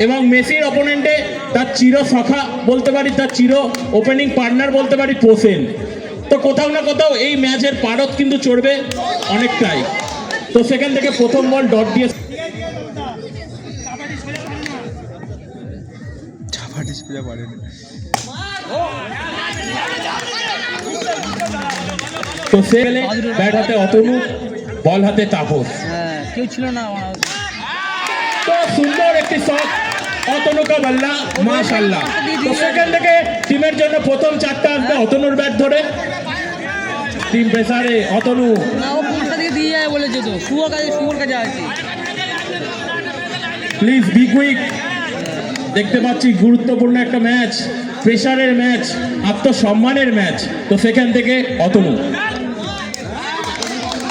এবং মেসির অপোনেন্টে তার চির সখা বলতে পারি, তার চির ওপেনিং পার্টনার বলতে পারি পোসেন। তো কোথাও না কোথাও এই ম্যাচের পারদ কিন্তু চড়বে অনেকটাই। তো সেখান থেকে প্রথম বল ডট দিয়ে তো সে ব্যাট হাতে অতনু, বল হাতে তাপস। কেউ ছিল না। তো সুন্দর একটি শট অতনু কা বল্লা, মাশাআল্লাহ। তো সেখান থেকে টিমের জন্য প্রথম চারটা আসবে অতনুর ব্যাট ধরে। টিম প্রেসারে অতনু না, ও পাঁচটা দিয়ে দিয়ে যায় বলেছে তো, শুয়োর কাছে আছে। Please be quick. দেখতে পাচ্ছি গুরুত্বপূর্ণ একটা ম্যাচ, প্রেসারের ম্যাচ, আত্মসম্মানের ম্যাচ। তো সেখান থেকে অতনু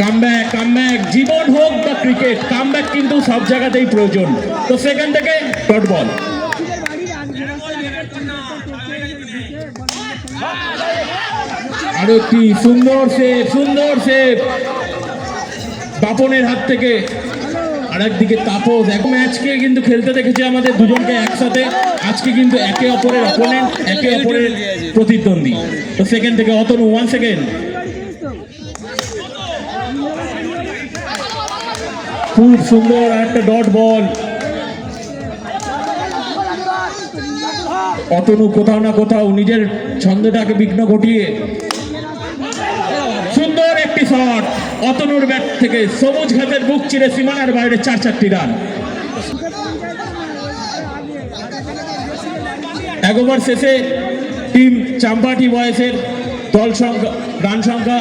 কামব্যাক, জীবন হোক বা ক্রিকেট, কামব্যাক কিন্তু সব জায়গাতেই প্রয়োজন। তো সেখান থেকে ডট বল। আরো একটি সুন্দর সেভ বাপনের হাত থেকে। আর একদিকে তাপস। এক ম্যাচকে কিন্তু খেলতে দেখেছি আমাদের দুজনকে একসাথে, আজকে কিন্তু একে অপরের অপোনেন্ট, একে অপরের প্রতিদ্বন্দ্বী। তো সেকেন্ড থেকে অতনু, 1 সেকেন্ড। খুব সুন্দর আর একটা ডট বল। অতনু কোথাও না কোথাও নিজের ছন্দটাকে বিঘ্ন ঘটিয়ে সুন্দর একটি শট অতনুর ব্যাট থেকে, সবুজ ঘাসের বুক চিরে সীমানার বাইরে 4 রান। এক ওভার শেষে টিম চাম্পাটি বয়েসের দল সংখ্যা, রান সংখ্যা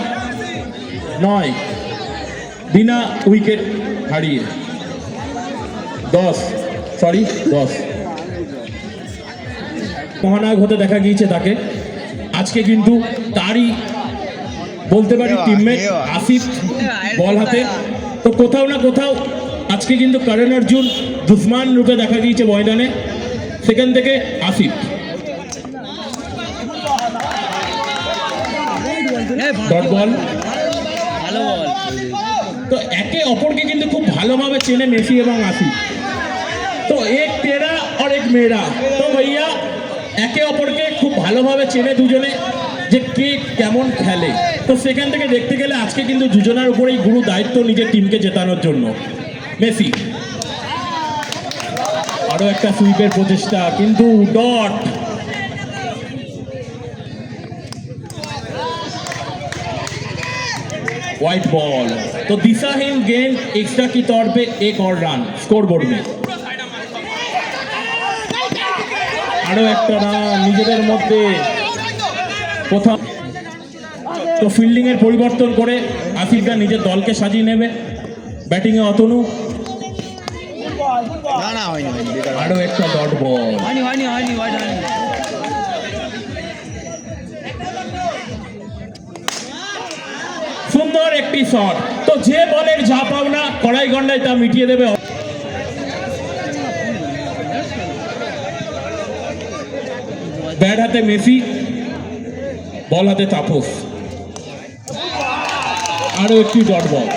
9, বিনা উইকেট হারিয়ে 10 মহানায়ক হতে দেখা গিয়েছে তাকে। আজকে কিন্তু তারই বলতে পারি টিমমেট আসিফ বল হাতে। তো কোথাও না কোথাও আজকে কিন্তু করণ অর্জুন দুশ্মান রূপে দেখা গিয়েছে ময়দানে। সেখান থেকে আসিফ ডট বল। তো একে অপরকে কিন্তু খুব ভালোভাবে চেনে মেসি এবং আসিফ। তো এক তেরা আর এক মেয়েরা। তো ভাইয়া একে অপরকে খুব ভালোভাবে চেনে দুজনে, যে কে কেমন খেলে। তো সেখান থেকে দেখতে গেলে আজকে কিন্তু দুজনের উপরেই গুরু দায়িত্ব নিজের টিমকে জেতানোর জন্য। মেসি আরো একটা সুইপের প্রচেষ্টা, কিন্তু ডট। White ball. तो दिशाहीन गेंद एक्स्ट्रा की तौर पे एक और रन स्कोरबोर्ड में। আরো একটা রান নিজেদের মধ্যে। কোথাও তো ফিল্ডিং এর পরিবর্তন করে আসিফরা নিজের দলকে সাজিয়ে নেবে। ব্যাটিং এ অতনু, আরো একটা ডট বল। সুন্দর একটি শট। তো যে বলের যা পাওনা কড়াই গন্ডায় তা মিটিয়ে দেবে। ব্যাট হাতে মেসি, বল হাতে তাপস। আরো একটি ডট বল।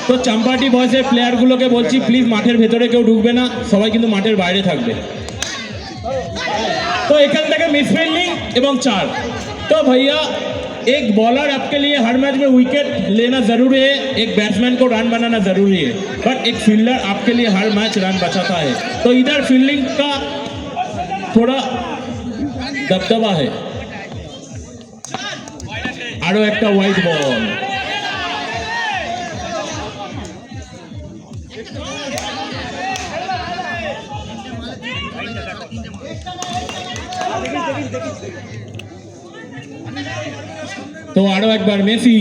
তো চাম্পাটি বয়সের প্লেয়ারগুলোকে বলছি, প্লিজ মাঠের ভেতরে কেউ ঢুকবে না, সবাই কিন্তু মাঠের বাইরে থাকবে। তো এখান থেকে মিসফিল্ডিং এবং 4। तो भैया एक बॉलर आपके लिए हर मैच में विकेट लेना जरूरी है, एक बैट्समैन को रन बनाना जरूरी है, बट एक फील्डर आपके लिए हर मैच रन बचाता है। तो इधर फील्डिंग का थोड़ा दबदबा है। आरो एक वाइड बॉल। तो आरो एक बार मेसी,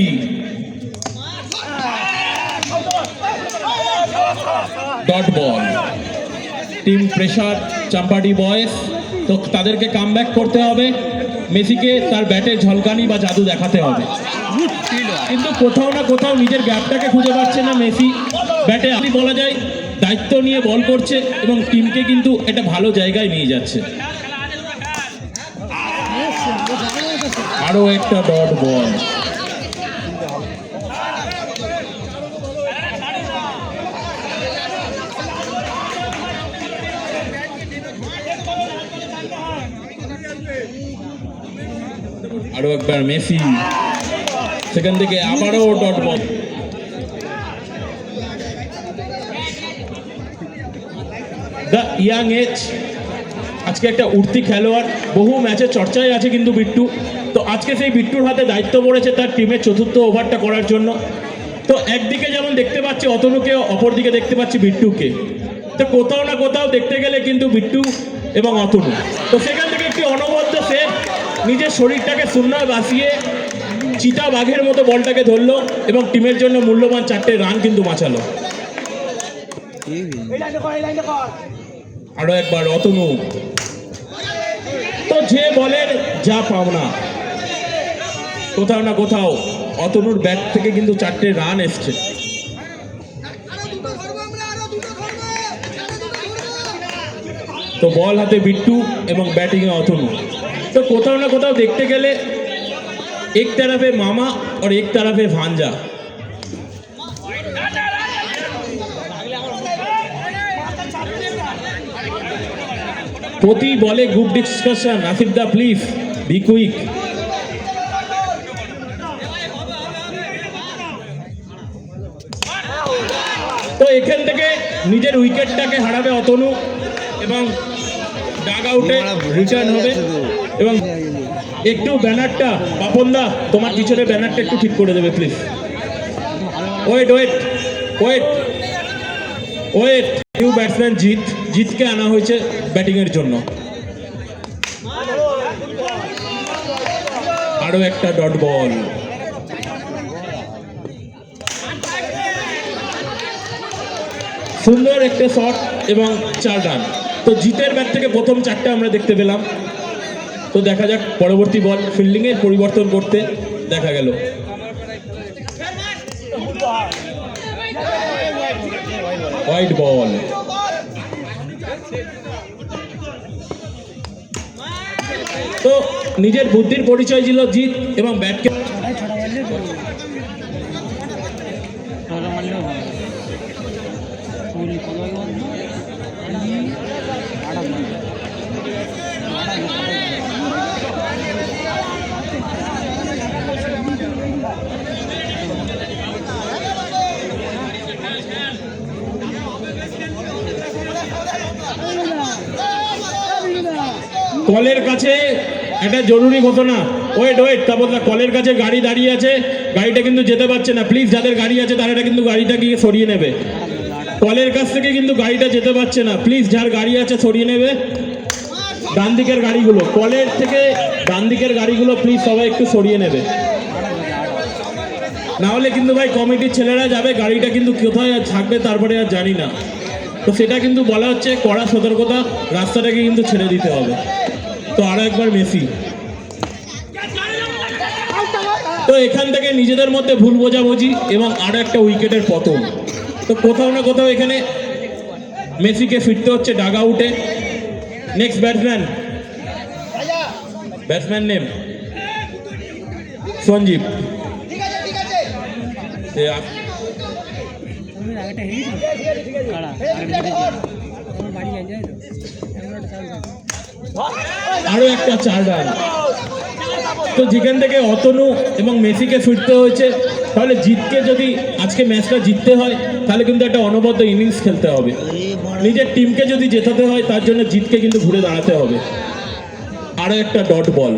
डॉट बॉल। टीम प्रेशर चाम्पाटी बॉयज। तो तादेरके कामब्याक करते होबे, मेसिके तार बैटे झलकानी बा जादू देखाते होबे। किन्तु कोथाओ ना कोथाओ निजेर ग्यापटाके खुঁজে পাচ্ছে না মেসি। ব্যাটে আপনি বলা যায় দায়িত্ব নিয়ে বল করছে এবং টিমকে কিন্তু এটা ভালো জায়গায় নিয়ে যাচ্ছে। আরো একটা ডট বল। আরো একবার মেসি, সেখান থেকে আবারও dot ball. The young age, আজকে একটা উঠতি খেলোয়াড়, বহু ম্যাচে চর্চায় আছে কিন্তু বিট্টু। তো আজকে সেই বিট্টুর হাতে দায়িত্ব পড়েছে তার টিমের চতুর্থ ওভারটা করার জন্য। তো একদিকে যেমন দেখতে পাচ্ছি অতনুকে, অপরদিকে দেখতে পাচ্ছি বিট্টুকে। তো কোথাও না কোথাও দেখতে গেলে কিন্তু বিট্টু এবং অতনু, তো সেখান থেকে একটি অনবদ্য সেভ, নিজের শরীরটাকে শূন্যে বাঁচিয়ে চিতা বাঘের মতো বলটাকে ধরলো এবং টিমের জন্য মূল্যবান 4টে রান কিন্তু বাঁচালো। আরো একবার অতনু, তো যে বলের যা পাওনা, কোথাও না কোথাও অতনুর ব্যাট থেকে কিন্তু 4টে রান এসছে। তো বল হাতে বিট্টু এবং ব্যাটিং এ অতনু। তো কোথাও না কোথাও দেখতে গেলে এক তরফে মামা আর এক তরফে ভাঞ্জা। প্রতি বলে group discussion, Asif da please be quick. তো এখান থেকে নিজের উইকেটটাকে হারাবে অতনু এবং ডাগ আউটে রিটার্ন হবে। এবং একটু ব্যানারটা, পাপনদা তোমার পিছনে ব্যানারটা একটু ঠিক করে দেবে please. Wait wait wait wait, new batsman জিতকে আনা হয়েছে ব্যাটিং এর জন্য। আরো একটা ডট বল। সুন্দর একটা শট এবং 4 রান। তো জিতের ব্যাট থেকে প্রথম 4টে আমরা দেখতে পেলাম। তো দেখা যাক পরবর্তী বল, ফিল্ডিং এর পরিবর্তন করতে দেখা গেল। White ball. তো নিজের বুদ্ধির পরিচয় ছিল জিত এবং ব্যাটকে কলের কাছে একটা জরুরি ঘটনা। ওয়েট ওয়েট, তারপর কলের কাছে গাড়ি দাঁড়িয়ে আছে, গাড়িটা কিন্তু যেতে পারছে না। প্লিজ যাদের গাড়ি আছে তারা কিন্তু গাড়িটা গিয়ে সরিয়ে নেবে। কলের কাছ থেকে কিন্তু গাড়িটা যেতে পারছে না, প্লিজ যার গাড়ি আছে সরিয়ে নেবে। ডান দিকের গাড়িগুলো, কলের থেকে ডান দিকের গাড়িগুলো প্লিজ সবাই একটু সরিয়ে নেবে, না হলে কিন্তু ভাই কমিটির ছেলেরা যাবে, গাড়িটা কিন্তু কোথায় থাকবে তারপরে আর জানি না। তো সেটা কিন্তু বলা হচ্ছে কড়া সতর্কতা, রাস্তাটাকে কিন্তু ছেড়ে দিতে হবে। তো আরো একবার মেসি। তো এখান থেকে নিজেদের মধ্যে ভুল বোঝাবুঝি এবং আরো একটা উইকেটের পতন। তো কোথাও না কোথাও এখানে মেসিকে ফিরতে হচ্ছে ডাগ আউটে। Next batsman name Sanjeev. আরো একটা 4 রান। তো যেখান থেকে অতনু এবং মেসিকে ফিরতে হয়েছে, তাহলে জিতকে যদি আজকে ম্যাচটা জিততে হয় তাহলে কিন্তু একটা অনবদ্য ইনিংস খেলতে হবে। নিজের টিমকে যদি জেতাতে হয় তার জন্য জিতকে কিন্তু ঘুরে দাঁড়াতে হবে। আরো একটা ডট বল।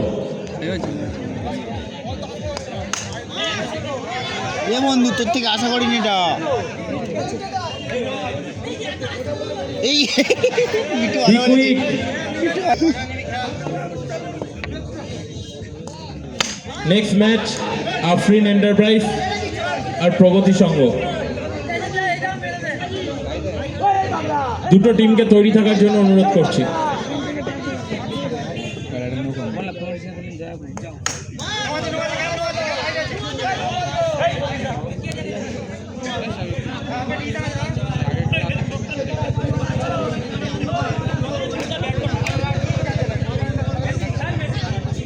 এ বন্ধু তোর থেকে আশা করিনি এটা। এই নেক্সট ম্যাচ আফরিন এন্টারপ্রাইজ আর প্রগতি সংঘ। দুটো টিমকে তৈরি থাকার জন্য অনুরোধ করছি।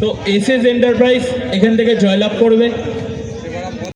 তো এসএস এন্টারপ্রাইজ এখান থেকে জয়লাভ করবে।